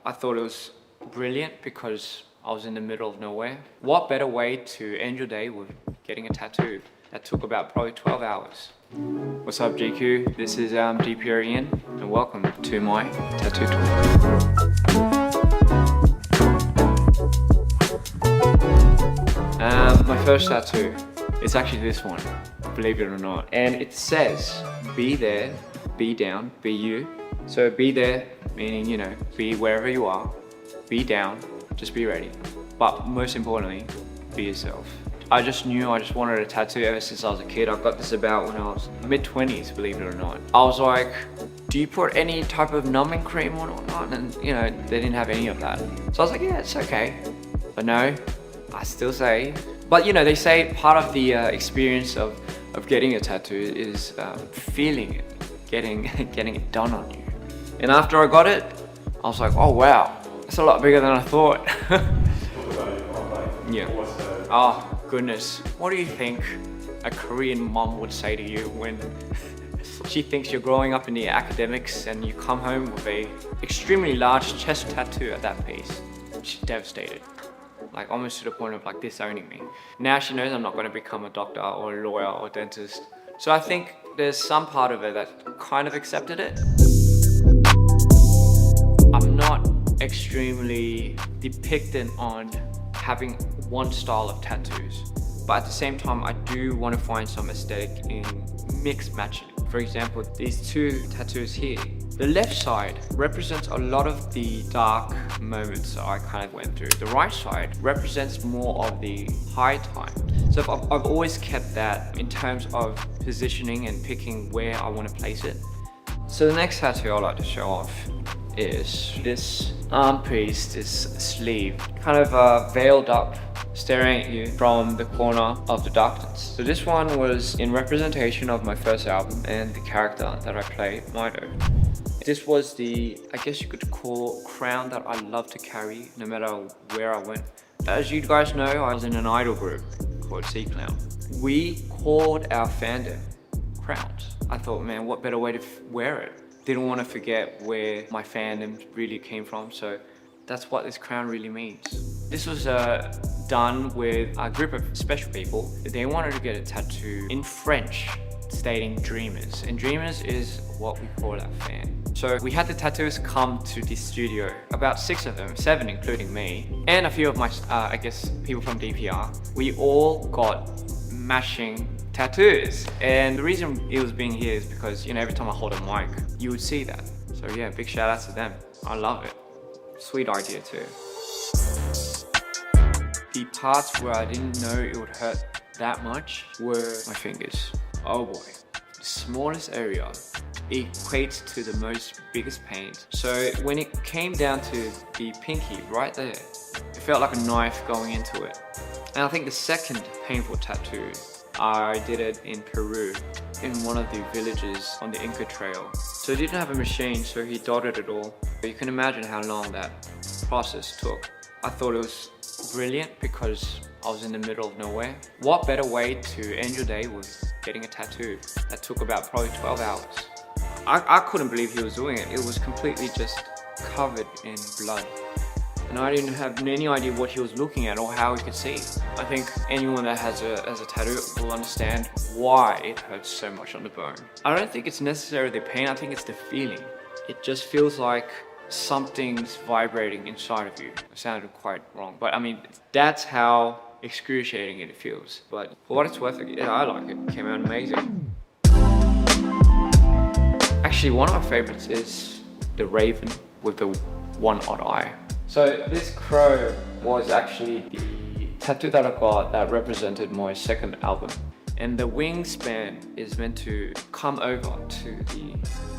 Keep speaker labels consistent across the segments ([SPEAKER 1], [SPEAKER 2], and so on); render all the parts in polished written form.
[SPEAKER 1] I thought it was brilliant because I was in the middle of nowhere. What better way to end your day with getting a tattoo that took about probably 12 hours. What's up GQ? This is DPR IAN and welcome to my tattoo tour. My first tattoo, it's actually this one, believe it or not. And it says, be there, be down, be you. So be there, meaning, you know, be wherever you are. Be down, just be ready. But most importantly, be yourself. I just knew I just wanted a tattoo ever since I was a kid. I got this about when I was mid-20s, believe it or not. I was like, do you put any type of numbing cream on or not? And you know, they didn't have any of that. So I was like, yeah, it's okay. But no, I still say, but you know, they say part of the experience of getting a tattoo is feeling it, getting it done on you. And after I got it, I was like, oh wow, it's a lot bigger than I thought. Yeah. Oh goodness. What do you think a Korean mom would say to you when she thinks you're growing up in the academics and you come home with a extremely large chest tattoo at that piece? She's devastated. Like almost to the point of like disowning me. Now she knows I'm not going to become a doctor or a lawyer or a dentist. So I think there's some part of it that kind of accepted it. I'm not extremely dependent on having one style of tattoos, but at the same time I do want to find some aesthetic in mixed matching. For example, these two tattoos here, the left side represents a lot of the dark moments that I kind of went through. The right side represents more of the high time. So I've always kept that in terms of positioning and picking where I want to place it. So the next tattoo I'd like to show off is this arm piece, this sleeve, kind of veiled up, staring at you from the corner of the darkness. So this one was in representation of my first album and the character that I play, Mido. This was the, I guess you could call, crown that I love to carry no matter where I went. As you guys know, I was in an idol group called C Clown. We called our fandom crowns. I thought, man, what better way to wear it? Didn't want to forget where my fandom really came from, so that's what this crown really means. This was done with a group of special people. They wanted to get a tattoo in French stating dreamers, and dreamers is what we call our fan. So we had the tattoos come to the studio, about 6 of them, 7 including me, and a few of my, I guess, people from DPR. We all got matching tattoos, and the reason it was being here is because, you know, every time I hold a mic, you would see that. So yeah, big shout out to them. I love it. Sweet idea too. The parts where I didn't know it would hurt that much were my fingers. Oh boy, the smallest area equates to the biggest pain. So when it came down to the pinky right there, it felt like a knife going into it. And I think the second painful tattoo, I did it in Peru, in one of the villages on the Inca Trail. So he didn't have a machine, so he dotted it all. You can imagine how long that process took. I thought it was brilliant because I was in the middle of nowhere. What better way to end your day with getting a tattoo that took about probably 12 hours. I couldn't believe he was doing it. It was completely just covered in blood. And I didn't have any idea what he was looking at or how he could see. I think anyone that has a tattoo will understand why it hurts so much on the bone. I don't think it's necessarily the pain, I think it's the feeling. It just feels like something's vibrating inside of you. It sounded quite wrong, but I mean, that's how excruciating it feels. But for what it's worth, yeah, I like it. It came out amazing. Actually, one of my favorites is the raven with the one odd eye. So this crow was actually the tattoo that I got that represented my second album. And the wingspan is meant to come over to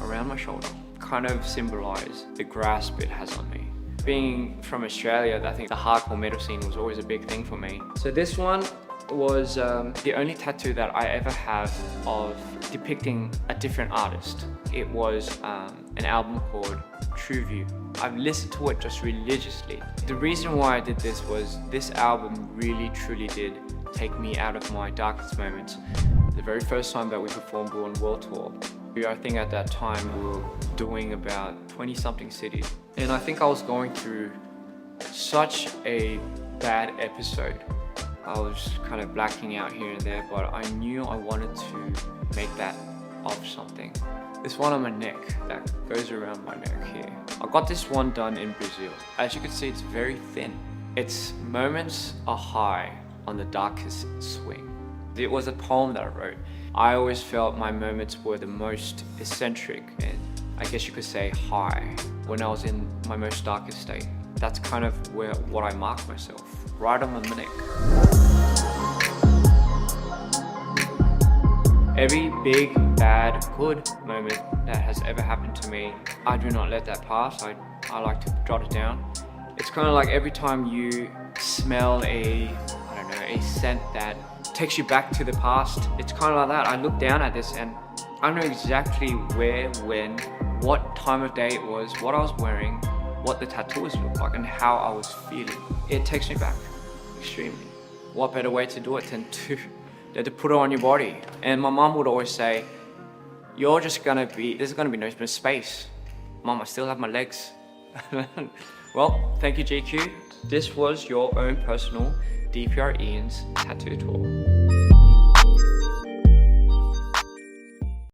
[SPEAKER 1] around my shoulder, kind of symbolize the grasp it has on me. Being from Australia, I think the hardcore metal scene was always a big thing for me. So this one was the only tattoo that I ever have of depicting a different artist. It was an album called True View. I've listened to it just religiously. The reason why I did this was this album really truly did take me out of my darkest moments. The very first time that we performed on World Tour, I think at that time we were doing about 20 something cities. And I think I was going through such a bad episode. I was kind of blacking out here and there, but I knew I wanted to make that of something. This one on my neck that goes around my neck here. I got this one done in Brazil. As you can see, it's very thin. Its moments are high on the darkest swing. It was a poem that I wrote. I always felt my moments were the most eccentric and I guess you could say high when I was in my most darkest state. That's kind of what I marked myself, right on my neck. Every big, bad, good moment that has ever happened to me, I do not let that pass. I like to jot it down. It's kind of like every time you smell a scent that takes you back to the past. It's kind of like that. I look down at this and I know exactly where, when, what time of day it was, what I was wearing, what the tattoos looked like and how I was feeling. It takes me back extremely. What better way to do it than to put it on your body? And my mom would always say, there's gonna be no space. Mom, I still have my legs. Well, thank you GQ. This was your own personal DPR IAN's tattoo tour.